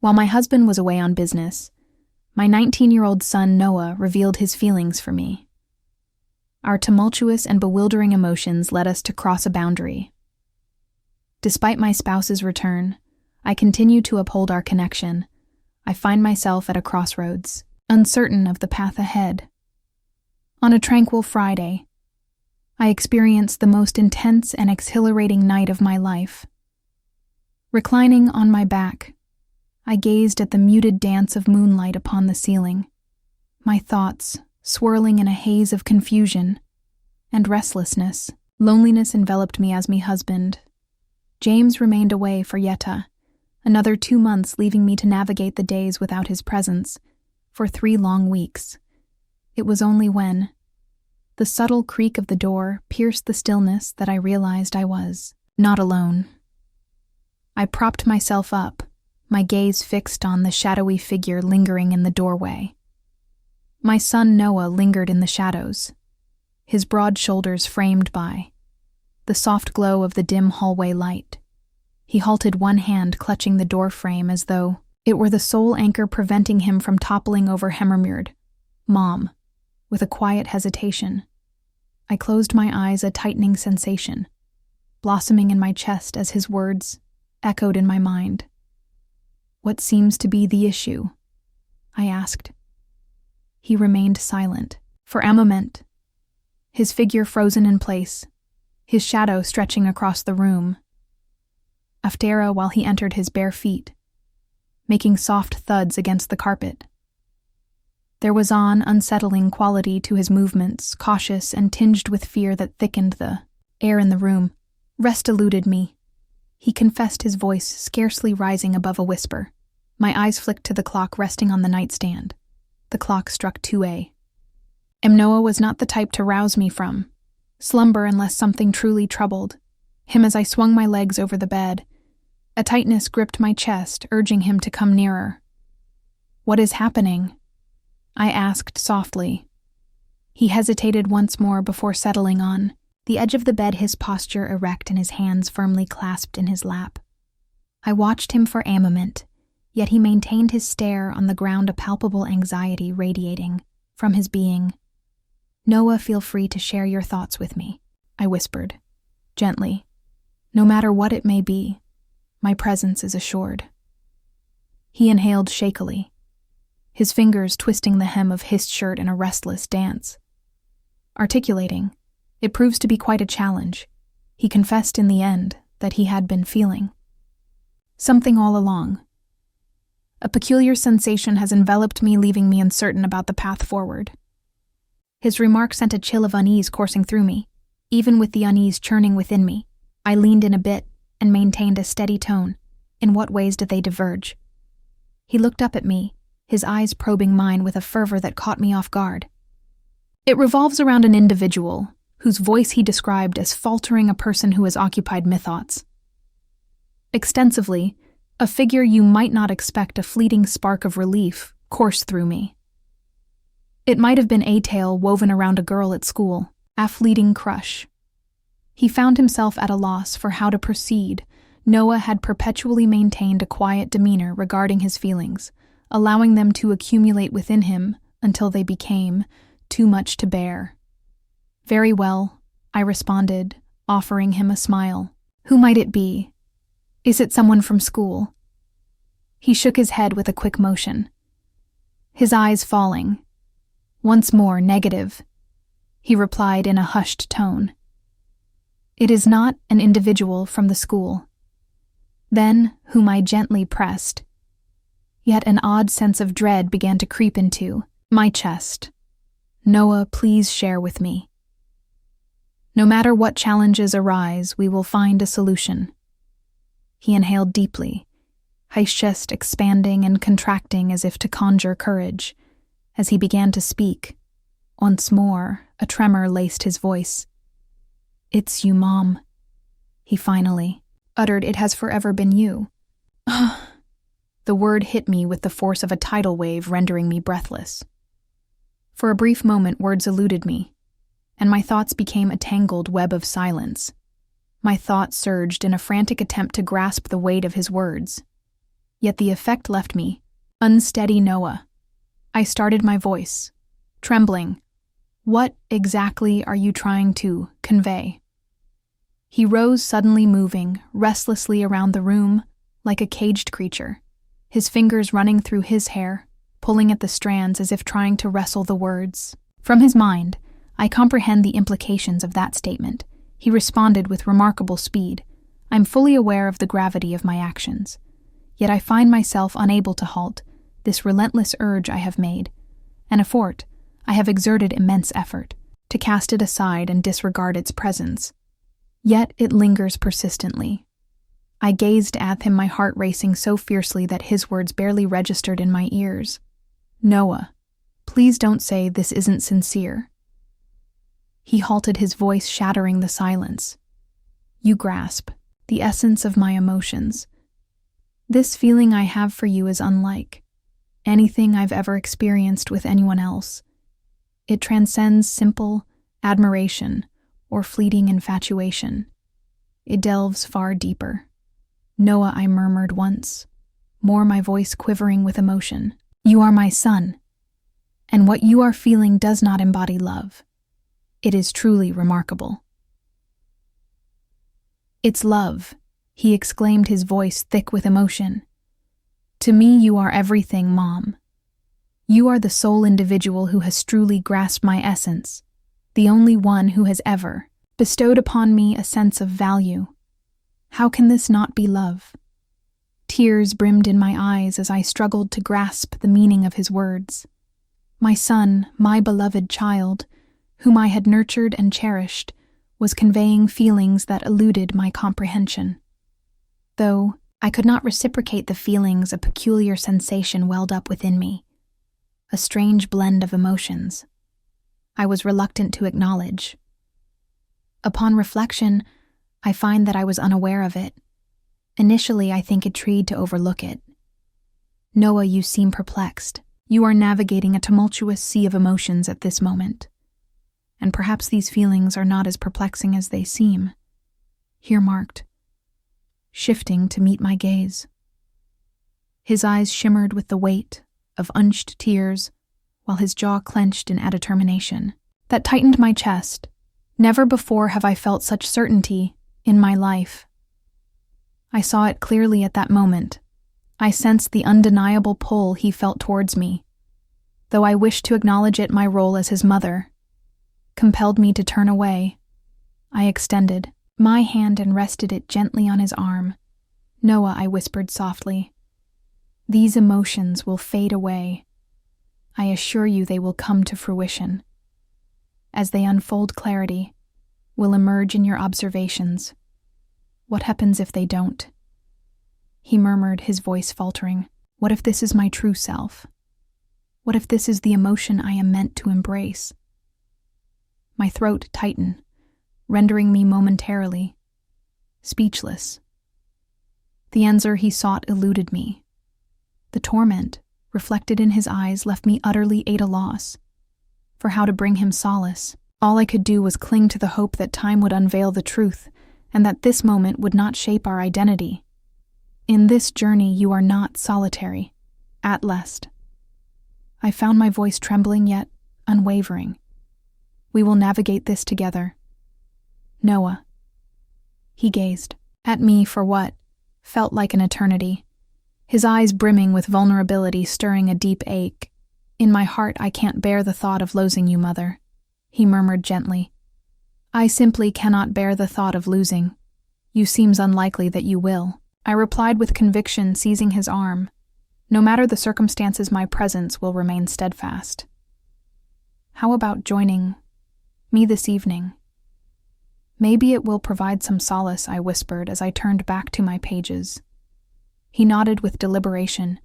While my husband was away on business, my 19-year-old son Noah revealed his feelings for me. Our tumultuous and bewildering emotions led us to cross a boundary. Despite my spouse's return, I continue to uphold our connection. I find myself at a crossroads, uncertain of the path ahead. On a tranquil Friday, I experienced the most intense and exhilarating night of my life. Reclining on my back, I gazed at the muted dance of moonlight upon the ceiling, my thoughts swirling in a haze of confusion and restlessness. Loneliness enveloped me as my husband. James remained away for yet another 2 months, leaving me to navigate the days without his presence for 3 long weeks. It was only when the subtle creak of the door pierced the stillness that I realized I was not alone. I propped myself up, my gaze fixed on the shadowy figure lingering in the doorway. My son Noah lingered in the shadows, his broad shoulders framed by the soft glow of the dim hallway light. He halted, one hand clutching the door frame as though it were the sole anchor preventing him from toppling over. Hemmermured, "Mom," with a quiet hesitation. I closed my eyes, a tightening sensation blossoming in my chest as his words echoed in my mind. "What seems to be the issue?" I asked. He remained silent for a moment, his figure frozen in place, his shadow stretching across the room. After while he entered his bare feet, making soft thuds against the carpet. There was an unsettling quality to his movements, cautious and tinged with fear that thickened the air in the room. Rest eluded me, he confessed, his voice scarcely rising above a whisper. My eyes flicked to the clock resting on the nightstand. The clock struck 2 a.m. Noah was not the type to rouse me from slumber unless something truly troubled him. As I swung my legs over the bed, a tightness gripped my chest, urging him to come nearer. "What is happening?" I asked softly. He hesitated once more before settling on the edge of the bed, his posture erect and his hands firmly clasped in his lap. I watched him for a moment, yet he maintained his stare on the ground, a palpable anxiety radiating from his being. "Noah, feel free to share your thoughts with me," I whispered, gently. "No matter what it may be, my presence is assured." He inhaled shakily, his fingers twisting the hem of his shirt in a restless dance. Articulating, "It proves to be quite a challenge," he confessed in the end that he had been feeling something all along. "A peculiar sensation has enveloped me, leaving me uncertain about the path forward." His remark sent a chill of unease coursing through me. Even with the unease churning within me, I leaned in a bit and maintained a steady tone. "In what ways did they diverge?" He looked up at me, his eyes probing mine with a fervor that caught me off guard. "It revolves around an individual whose voice he described as faltering, a person who has occupied my thoughts extensively, a figure you might not expect." A fleeting spark of relief coursed through me. It might have been a tale woven around a girl at school, a fleeting crush. He found himself at a loss for how to proceed. Noah had perpetually maintained a quiet demeanor regarding his feelings, allowing them to accumulate within him until they became too much to bear. "Very well," I responded, offering him a smile. "Who might it be? Is it someone from school?" He shook his head with a quick motion, his eyes falling. Once more negative, he replied in a hushed tone. "It is not an individual from the school." Then, whom I gently pressed, yet an odd sense of dread began to creep into my chest. "Noah, please share with me. No matter what challenges arise, we will find a solution." He inhaled deeply, his chest expanding and contracting as if to conjure courage. As he began to speak, once more, a tremor laced his voice. "It's you, Mom," he finally uttered. "It has forever been you." The word hit me with the force of a tidal wave, rendering me breathless. For a brief moment, words eluded me, and my thoughts became a tangled web of silence. My thoughts surged in a frantic attempt to grasp the weight of his words. yet the effect left me. Unsteady Noah. I started my voice, trembling. What exactly are you trying to convey? He rose, suddenly moving restlessly around the room like a caged creature, his fingers running through his hair, pulling at the strands as if trying to wrestle the words. From his mind, I comprehend the implications of that statement. He responded with remarkable speed. I'm fully aware of the gravity of my actions. Yet I find myself unable to halt this relentless urge I have made. An effort, I have exerted immense effort to cast it aside and disregard its presence. Yet it lingers persistently. I gazed at him, my heart racing so fiercely that his words barely registered in my ears. Noah, please don't say this isn't sincere. He halted, his voice shattering the silence. You grasp the essence of my emotions. This feeling I have for you is unlike anything I've ever experienced with anyone else. It transcends simple admiration or fleeting infatuation. It delves far deeper. Noah, I murmured once, more, my voice quivering with emotion. You are my son, and what you are feeling does not embody love. It is truly remarkable. It's love, he exclaimed, his voice thick with emotion. To me, you are everything, Mom. You are the sole individual who has truly grasped my essence, the only one who has ever bestowed upon me a sense of value. How can this not be love? Tears brimmed in my eyes as I struggled to grasp the meaning of his words. My son, my beloved child, whom I had nurtured and cherished, was conveying feelings that eluded my comprehension. Though I could not reciprocate the feelings, a peculiar sensation welled up within me, a strange blend of emotions I was reluctant to acknowledge. Upon reflection, I find that I was unaware of it. Initially, I think it tried to overlook it. Noah, you seem perplexed. You are navigating a tumultuous sea of emotions at this moment. And perhaps these feelings are not as perplexing as they seem. Here marked, shifting to meet my gaze. His eyes shimmered with the weight of unshed tears, while his jaw clenched in a determination that tightened my chest. Never before have I felt such certainty in my life. I saw it clearly at that moment. I sensed the undeniable pull he felt towards me. Though I wished to acknowledge it, my role as his mother compelled me to turn away. I extended my hand and rested it gently on his arm. Noah, I whispered softly, these emotions will fade away. I assure you they will come to fruition. As they unfold, clarity will emerge in your observations. What happens if they don't? He murmured, his voice faltering. What if this is my true self? What if this is the emotion I am meant to embrace? My throat tightened, rendering me momentarily speechless. The answer he sought eluded me. The torment reflected in his eyes left me utterly at a loss for how to bring him solace. All I could do was cling to the hope that time would unveil the truth and that this moment would not shape our identity. In this journey, you are not solitary. At last. I found my voice trembling yet unwavering. We will navigate this together. Noah. He gazed at me for what felt like an eternity, his eyes brimming with vulnerability, stirring a deep ache. In my heart, I can't bear the thought of losing you, Mother, he murmured gently. I simply cannot bear the thought of losing. You seems unlikely that you will, I replied with conviction, seizing his arm. No matter the circumstances, my presence will remain steadfast. How about joining me this evening? Maybe it will provide some solace, I whispered as I turned back to my pages. He nodded with deliberation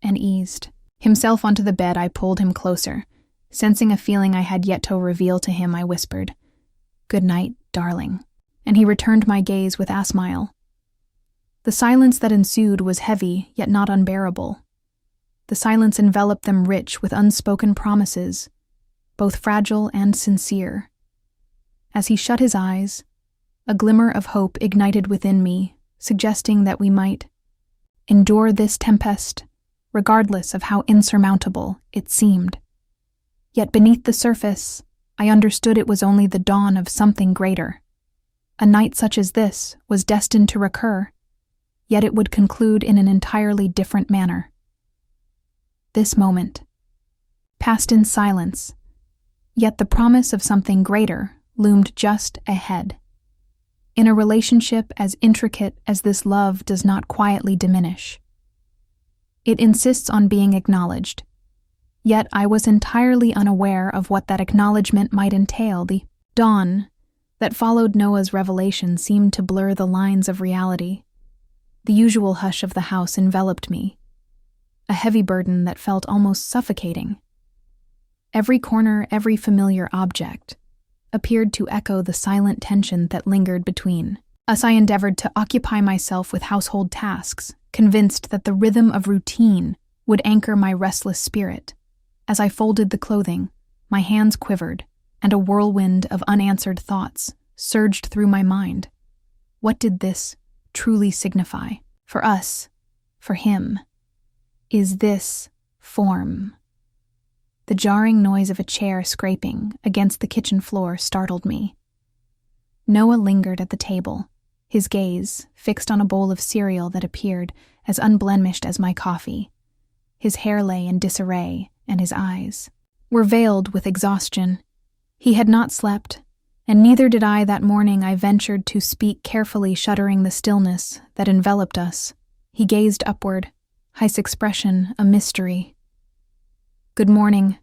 and eased himself onto the bed. I pulled him closer. Sensing a feeling I had yet to reveal to him, I whispered, "Good night, darling." And he returned my gaze with a smile. The silence that ensued was heavy, yet not unbearable. The silence enveloped them, rich with unspoken promises, both fragile and sincere. As he shut his eyes, a glimmer of hope ignited within me, suggesting that we might endure this tempest, regardless of how insurmountable it seemed. Yet beneath the surface, I understood it was only the dawn of something greater. A night such as this was destined to recur, yet it would conclude in an entirely different manner. This moment passed in silence, yet the promise of something greater loomed just ahead. In a relationship as intricate as this, love does not quietly diminish. It insists on being acknowledged, yet I was entirely unaware of what that acknowledgement might entail. The dawn that followed Noah's revelation seemed to blur the lines of reality. The usual hush of the house enveloped me, a heavy burden that felt almost suffocating. Every corner, every familiar object appeared to echo the silent tension that lingered between us. I endeavored to occupy myself with household tasks, convinced that the rhythm of routine would anchor my restless spirit. As I folded the clothing, my hands quivered, and a whirlwind of unanswered thoughts surged through my mind. What did this truly signify? For us, for him. Is this form? The jarring noise of a chair scraping against the kitchen floor startled me. Noah lingered at the table, his gaze fixed on a bowl of cereal that appeared as unblemished as my coffee. His hair lay in disarray, and his eyes were veiled with exhaustion. He had not slept, and neither did I that morning. I ventured to speak carefully, shuddering the stillness that enveloped us. He gazed upward, his expression a mystery. "Good morning,"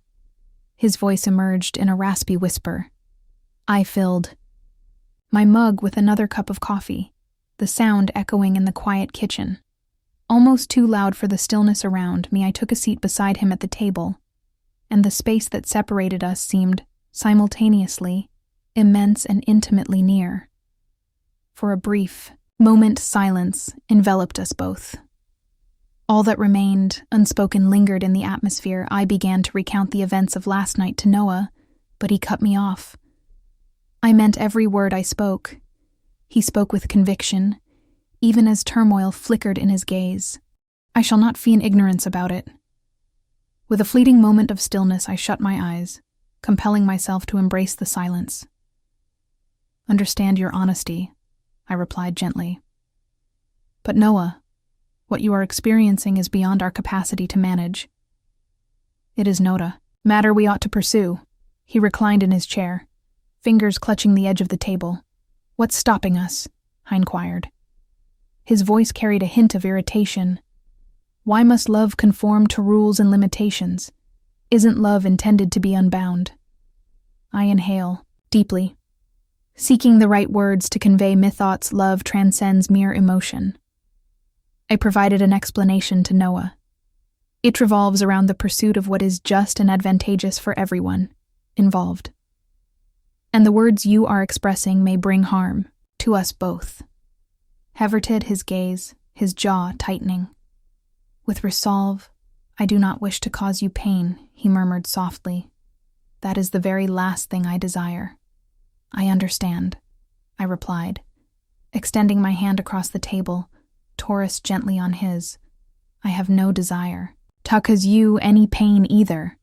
his voice emerged in a raspy whisper. I filled my mug with another cup of coffee, the sound echoing in the quiet kitchen. Almost too loud for the stillness around me, I took a seat beside him at the table, and the space that separated us seemed, simultaneously, immense and intimately near. For a brief moment, silence enveloped us both. All that remained, unspoken, lingered in the atmosphere. I began to recount the events of last night to Noah, but he cut me off. I meant every word I spoke. He spoke with conviction, even as turmoil flickered in his gaze. I shall not feign ignorance about it. With a fleeting moment of stillness, I shut my eyes, compelling myself to embrace the silence. "Understand your honesty," I replied gently. "But Noah, what you are experiencing is beyond our capacity to manage." "It is not a matter we ought to pursue." He reclined in his chair, fingers clutching the edge of the table. "What's stopping us?" I inquired. His voice carried a hint of irritation. "Why must love conform to rules and limitations? Isn't love intended to be unbound?" I inhale deeply, seeking the right words to convey my thoughts. Love transcends mere emotion. I provided an explanation to Noah. It revolves around the pursuit of what is just and advantageous for everyone involved. And the words you are expressing may bring harm to us both. Heverted his gaze, his jaw tightening. "With resolve, I do not wish to cause you pain," he murmured softly. "That is the very last thing I desire." "I understand," I replied, extending my hand across the table, Taurus gently on his. "I have no desire to cause you any pain either.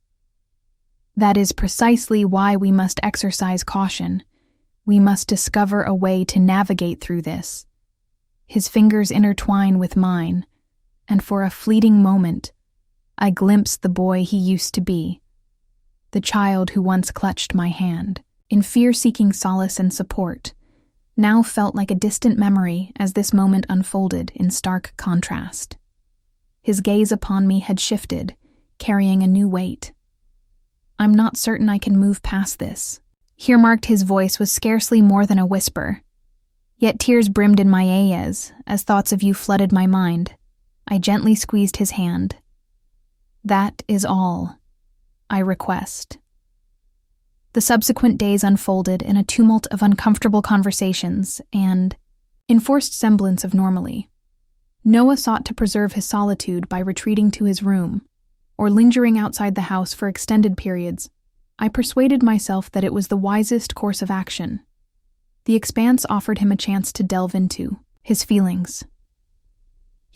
That is precisely why we must exercise caution. We must discover a way to navigate through this." His fingers intertwine with mine, and for a fleeting moment, I glimpsed the boy he used to be, the child who once clutched my hand, in fear-seeking solace and support, now felt like a distant memory as this moment unfolded in stark contrast. His gaze upon me had shifted, carrying a new weight. "I'm not certain I can move past this." Here marked his voice was scarcely more than a whisper, yet tears brimmed in my eyes as thoughts of you flooded my mind. I gently squeezed his hand. "That is all I request." The subsequent days unfolded in a tumult of uncomfortable conversations and enforced semblance of normalcy. Noah sought to preserve his solitude by retreating to his room, or lingering outside the house for extended periods. I persuaded myself that it was the wisest course of action. The expanse offered him a chance to delve into his feelings.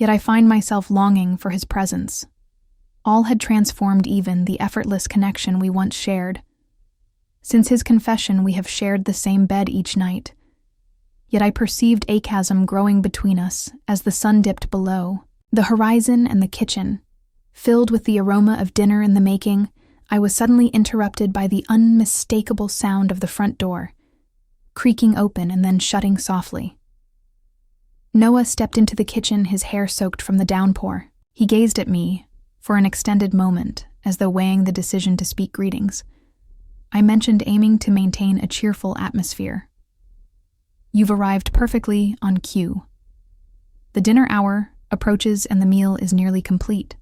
Yet I find myself longing for his presence. All had transformed even the effortless connection we once shared. Since his confession, we have shared the same bed each night. Yet I perceived a chasm growing between us as the sun dipped below. The horizon and the kitchen, filled with the aroma of dinner in the making, I was suddenly interrupted by the unmistakable sound of the front door, creaking open and then shutting softly. Noah stepped into the kitchen, his hair soaked from the downpour. He gazed at me for an extended moment, as though weighing the decision to speak greetings. I mentioned aiming to maintain a cheerful atmosphere. "You've arrived perfectly on cue. The dinner hour approaches and the meal is nearly complete."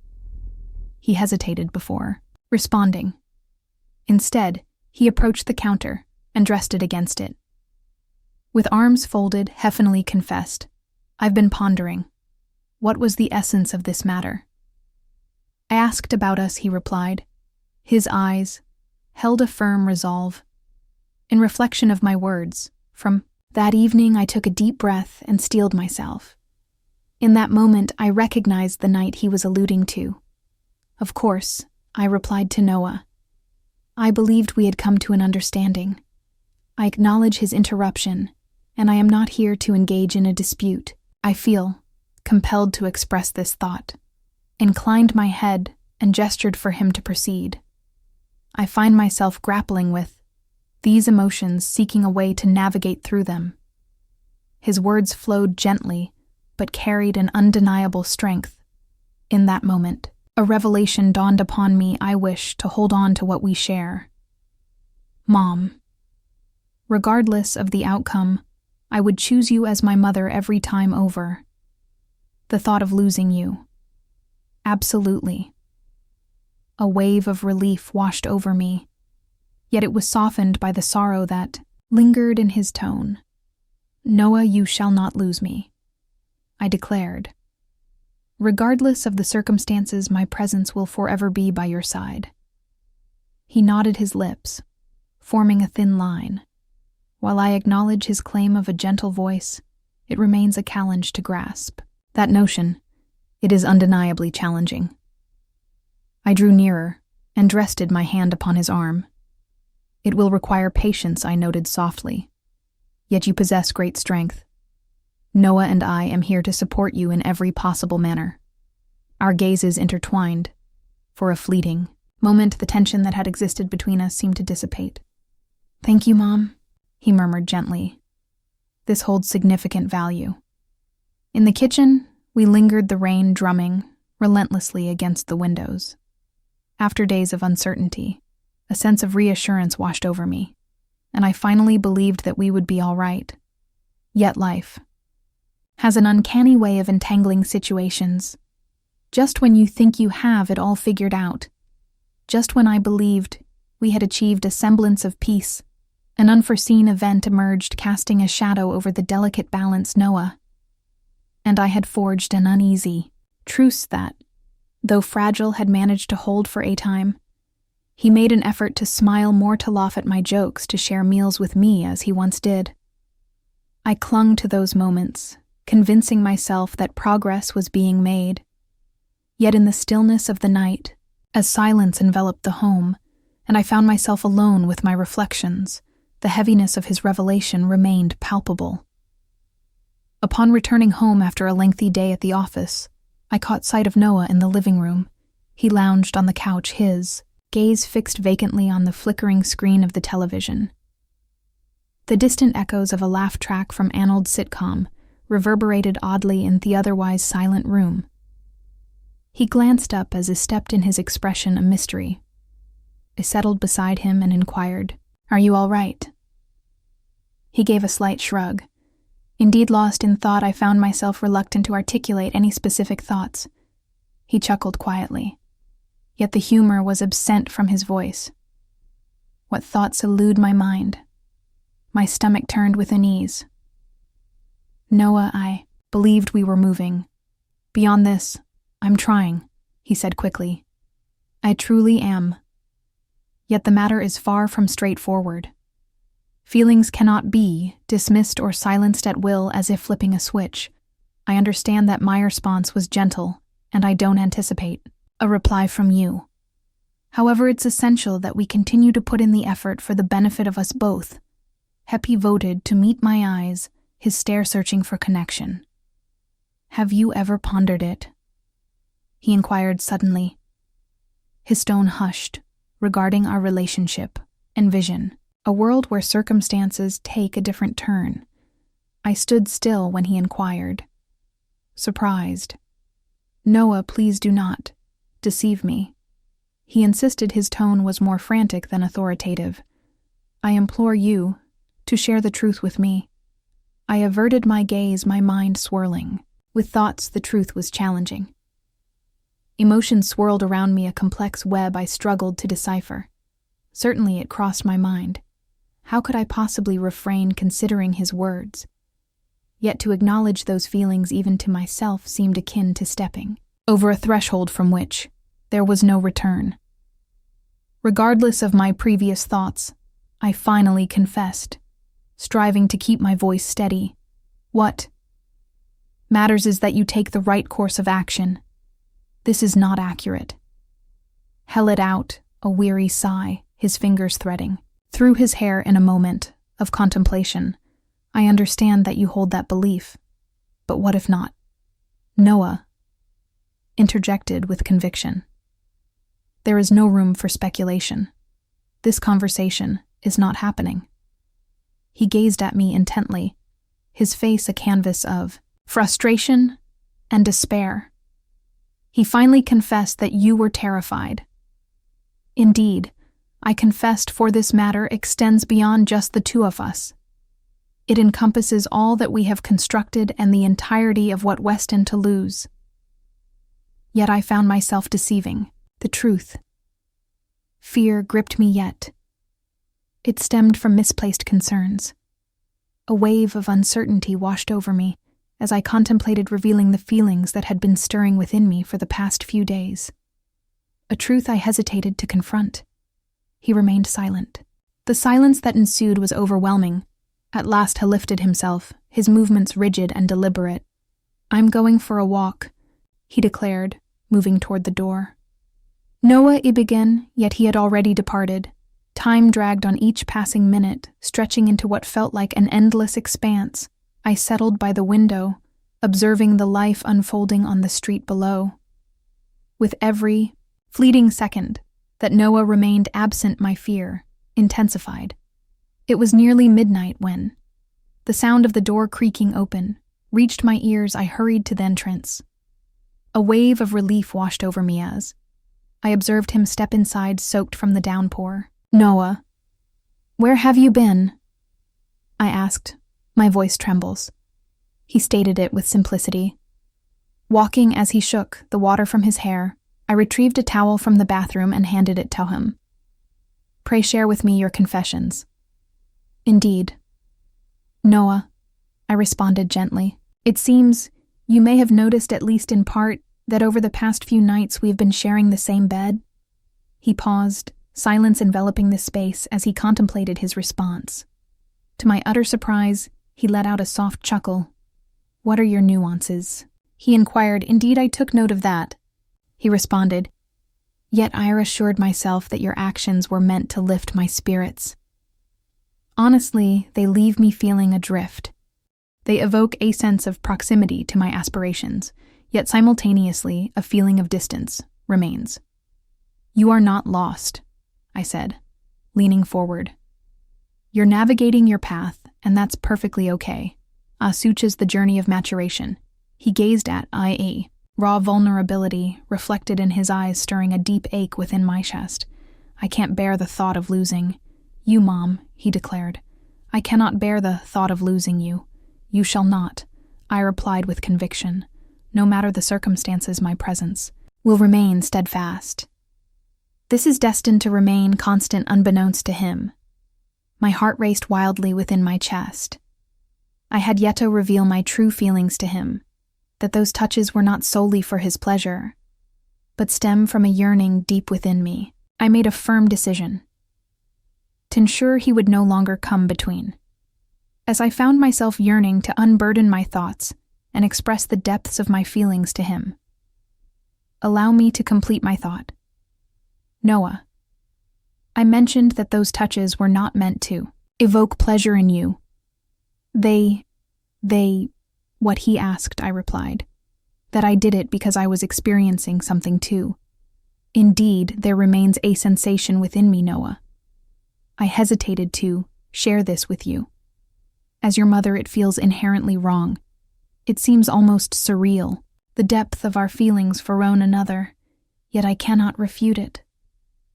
He hesitated before responding. Instead, he approached the counter and dressed it against it. With arms folded, Heffinly confessed, "I've been pondering. What was the essence of this matter?" I asked about us, he replied. His eyes held a firm resolve. In reflection of my words, from that evening I took a deep breath and steeled myself. In that moment, I recognized the night he was alluding to. "Of course," I replied to Noah. I believed we had come to an understanding. I acknowledge his interruption, and I am not here to engage in a dispute. I feel compelled to express this thought, inclined my head and gestured for him to proceed. I find myself grappling with these emotions, seeking a way to navigate through them. His words flowed gently, but carried an undeniable strength. In that moment, a revelation dawned upon me. I wish to hold on to what we share. Mom, regardless of the outcome, I would choose you as my mother every time over. The thought of losing you. Absolutely. A wave of relief washed over me, yet it was softened by the sorrow that lingered in his tone. "Noah, you shall not lose me," I declared. "Regardless of the circumstances, my presence will forever be by your side." He nodded his lips, forming a thin line. While I acknowledge his claim of a gentle voice, it remains a challenge to grasp. That notion, it is undeniably challenging. I drew nearer and rested my hand upon his arm. "It will require patience," I noted softly. "Yet you possess great strength. Noah and I am here to support you in every possible manner." Our gazes intertwined. For a fleeting moment, the tension that had existed between us seemed to dissipate. "Thank you, Mom," he murmured gently. "This holds significant value." In the kitchen, we lingered, the rain drumming relentlessly against the windows. After days of uncertainty, a sense of reassurance washed over me, and I finally believed that we would be all right. Yet life has an uncanny way of entangling situations. Just when you think you have it all figured out, just when I believed we had achieved a semblance of peace, an unforeseen event emerged, casting a shadow over the delicate balance Noah and I had forged an uneasy truce that, though fragile, had managed to hold for a time. He made an effort to smile more, to laugh at my jokes, to share meals with me as he once did. I clung to those moments, convincing myself that progress was being made. Yet in the stillness of the night, as silence enveloped the home, and I found myself alone with my reflections, the heaviness of his revelation remained palpable. Upon returning home after a lengthy day at the office, I caught sight of Noah in the living room. He lounged on the couch, his gaze fixed vacantly on the flickering screen of the television. The distant echoes of a laugh track from an old sitcom reverberated oddly in the otherwise silent room. He glanced up as I stepped, in his expression a mystery. I settled beside him and inquired, "Are you all right?" He gave a slight shrug. Indeed, lost in thought, I found myself reluctant to articulate any specific thoughts. He chuckled quietly, yet the humor was absent from his voice. What thoughts elude my mind? My stomach turned with unease. "Noah, I believed we were moving. Beyond this, I'm trying," he said quickly. "I truly am. Yet the matter is far from straightforward. Feelings cannot be dismissed or silenced at will, as if flipping a switch. I understand that my response was gentle, and I don't anticipate a reply from you. However, it's essential that we continue to put in the effort for the benefit of us both. Hepi voted to meet my eyes, his stare searching for connection. Have you ever pondered it? He inquired suddenly. His tone hushed, regarding our relationship and vision, a world where circumstances take a different turn. I stood still when he inquired, surprised. Noah, please do not deceive me. He insisted. His tone was more frantic than authoritative. I implore you to share the truth with me. I averted my gaze, my mind swirling. With thoughts, the truth was challenging. Emotions swirled around me, a complex web I struggled to decipher. Certainly it crossed my mind. How could I possibly refrain considering his words? Yet to acknowledge those feelings even to myself seemed akin to stepping over a threshold from which there was no return. Regardless of my previous thoughts, I finally confessed, striving to keep my voice steady. What matters is that you take the right course of action. This is not accurate. He let out a weary sigh, his fingers threading through his hair in a moment of contemplation. I understand that you hold that belief, but what if not? Noah interjected with conviction. There is no room for speculation. This conversation is not happening. He gazed at me intently, his face a canvas of frustration and despair. He finally confessed that you were terrified. Indeed, I confessed, for this matter extends beyond just the two of us. It encompasses all that we have constructed and the entirety of what Weston to lose. Yet I found myself deceiving. The truth. Fear gripped me yet. It stemmed from misplaced concerns. A wave of uncertainty washed over me as I contemplated revealing the feelings that had been stirring within me for the past few days. A truth I hesitated to confront. He remained silent. The silence that ensued was overwhelming. At last he lifted himself, his movements rigid and deliberate. I'm going for a walk, he declared, moving toward the door. Noah, he began, yet he had already departed. Time dragged on each passing minute, stretching into what felt like an endless expanse. I settled by the window, observing the life unfolding on the street below. With every fleeting second that Noah remained absent, my fear intensified. It was nearly midnight when the sound of the door creaking open reached my ears. I hurried to the entrance. A wave of relief washed over me as I observed him step inside, soaked from the downpour. Noah, where have you been? I asked. My voice trembles. He stated it with simplicity. Walking. As he shook the water from his hair, I retrieved a towel from the bathroom and handed it to him. Pray share with me your confessions. Indeed. Noah, I responded gently. It seems you may have noticed, at least in part, that over the past few nights we've been sharing the same bed. He paused, silence enveloping the space as he contemplated his response. To my utter surprise, he let out a soft chuckle. What are your nuances? He inquired. Indeed, I took note of that. He responded. Yet I assured myself that your actions were meant to lift my spirits. Honestly, they leave me feeling adrift. They evoke a sense of proximity to my aspirations, yet simultaneously a feeling of distance remains. You are not lost, I said, leaning forward. You're navigating your path, and that's perfectly okay. Such is the journey of maturation. He gazed at I.e. raw vulnerability reflected in his eyes, stirring a deep ache within my chest. I can't bear the thought of losing you, Mom, he declared. I cannot bear the thought of losing you. You shall not, I replied with conviction. No matter the circumstances, my presence will remain steadfast. This is destined to remain constant unbeknownst to him. My heart raced wildly within my chest. I had yet to reveal my true feelings to him, that those touches were not solely for his pleasure, but stem from a yearning deep within me. I made a firm decision to ensure he would no longer come between. As I found myself yearning to unburden my thoughts, and express the depths of my feelings to him. Allow me to complete my thought. Noah, I mentioned that those touches were not meant to evoke pleasure in you. What he asked, I replied. That I did it because I was experiencing something too. Indeed, there remains a sensation within me, Noah. I hesitated to share this with you. As your mother, it feels inherently wrong. It seems almost surreal, the depth of our feelings for one another, yet I cannot refute it.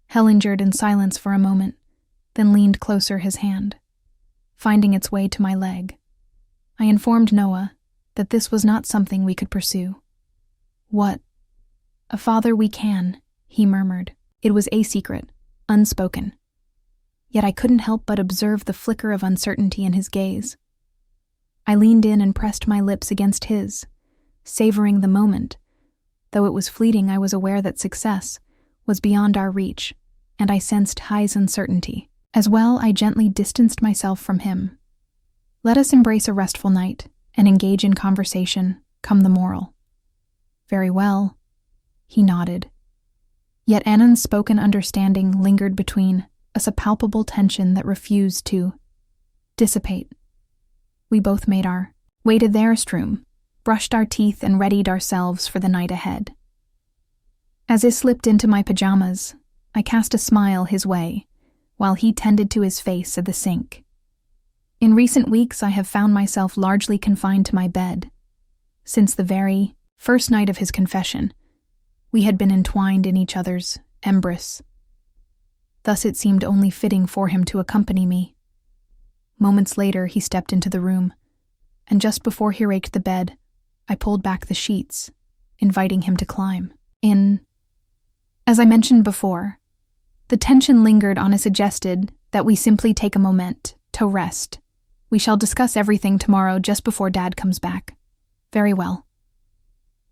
Hell endured in silence for a moment, then leaned closer his hand, finding its way to my leg. I informed Noah that this was not something we could pursue. What? A father we can, he murmured. It was a secret, unspoken. Yet I couldn't help but observe the flicker of uncertainty in his gaze. I leaned in and pressed my lips against his, savoring the moment. Though it was fleeting, I was aware that success was beyond our reach, and I sensed High's uncertainty. As well, I gently distanced myself from him. Let us embrace a restful night and engage in conversation, come the morrow. Very well, he nodded. Yet an unspoken understanding lingered between us, a palpable tension that refused to dissipate. We both made our way to their room, brushed our teeth, and readied ourselves for the night ahead. As I slipped into my pajamas, I cast a smile his way, while he tended to his face at the sink. In recent weeks, I have found myself largely confined to my bed. Since the very first night of his confession, we had been entwined in each other's embrace. Thus it seemed only fitting for him to accompany me. Moments later, he stepped into the room, and just before he raked the bed, I pulled back the sheets, inviting him to climb in. As I mentioned before, the tension lingered on. I suggested that we simply take a moment to rest. We shall discuss everything tomorrow just before Dad comes back. Very well.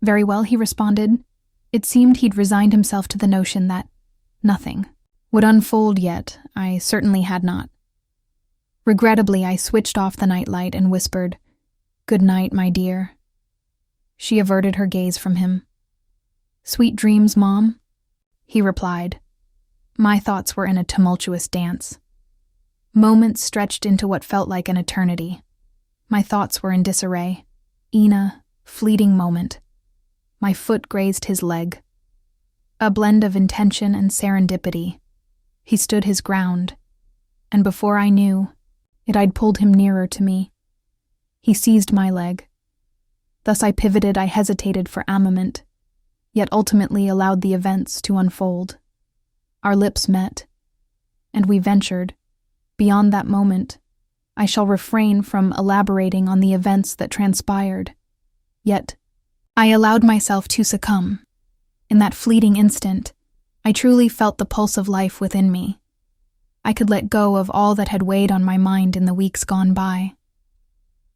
Very well, he responded. It seemed he'd resigned himself to the notion that nothing would unfold yet. I certainly had not. Regrettably, I switched off the nightlight and whispered, "Good night, my dear." She averted her gaze from him. "Sweet dreams, Mom," he replied. My thoughts were in a tumultuous dance. Moments stretched into what felt like an eternity. My thoughts were in disarray. A fleeting moment. My foot grazed his leg. A blend of intention and serendipity. He stood his ground, and before I knew it, I'd pulled him nearer to me. He seized my leg. Thus I pivoted. I hesitated for a moment, yet ultimately allowed the events to unfold. Our lips met, and we ventured. Beyond that moment, I shall refrain from elaborating on the events that transpired. Yet, I allowed myself to succumb. In that fleeting instant, I truly felt the pulse of life within me. I could let go of all that had weighed on my mind in the weeks gone by.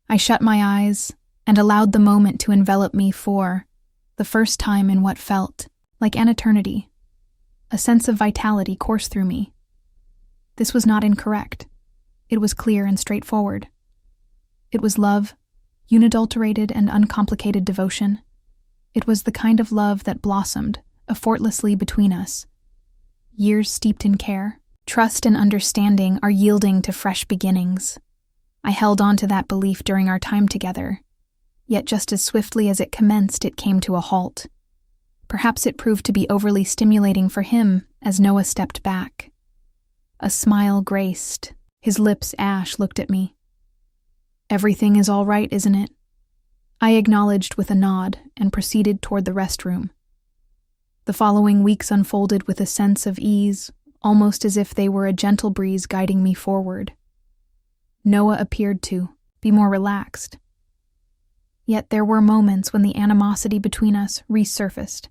I shut my eyes and allowed the moment to envelop me for the first time in what felt like an eternity. A sense of vitality coursed through me. This was not incorrect. It was clear and straightforward. It was love, unadulterated and uncomplicated devotion. It was the kind of love that blossomed effortlessly between us. Years steeped in care, trust and understanding are yielding to fresh beginnings. I held on to that belief during our time together, yet just as swiftly as it commenced, it came to a halt. Perhaps it proved to be overly stimulating for him as Noah stepped back. A smile graced his lips. Ash looked at me. "Everything is all right, isn't it?" I acknowledged with a nod and proceeded toward the restroom. The following weeks unfolded with a sense of ease, almost as if they were a gentle breeze guiding me forward. Noah appeared to be more relaxed. Yet there were moments when the animosity between us resurfaced.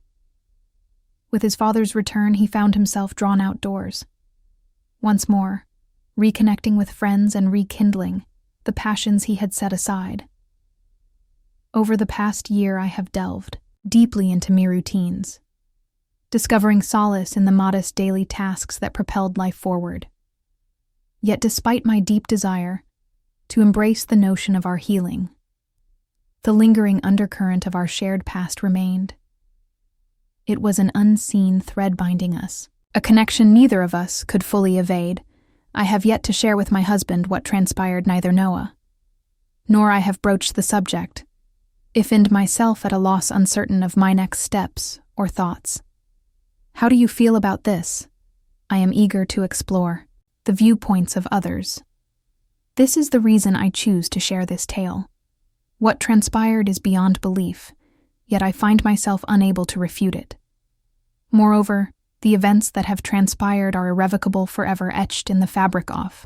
With his father's return, he found himself drawn outdoors. Once more, reconnecting with friends and rekindling the passions he had set aside. Over the past year, I have delved deeply into my routines, discovering solace in the modest daily tasks that propelled life forward. Yet despite my deep desire to embrace the notion of our healing, The lingering undercurrent of our shared past remained. It was an unseen thread binding us, a connection neither of us could fully evade. I have yet to share with my husband what transpired, neither Noah, nor I have broached the subject, if and myself at a loss uncertain of my next steps or thoughts. How do you feel about this? I am eager to explore the viewpoints of others. This is the reason I choose to share this tale. What transpired is beyond belief, yet I find myself unable to refute it. Moreover, the events that have transpired are irrevocable, forever etched in the fabric of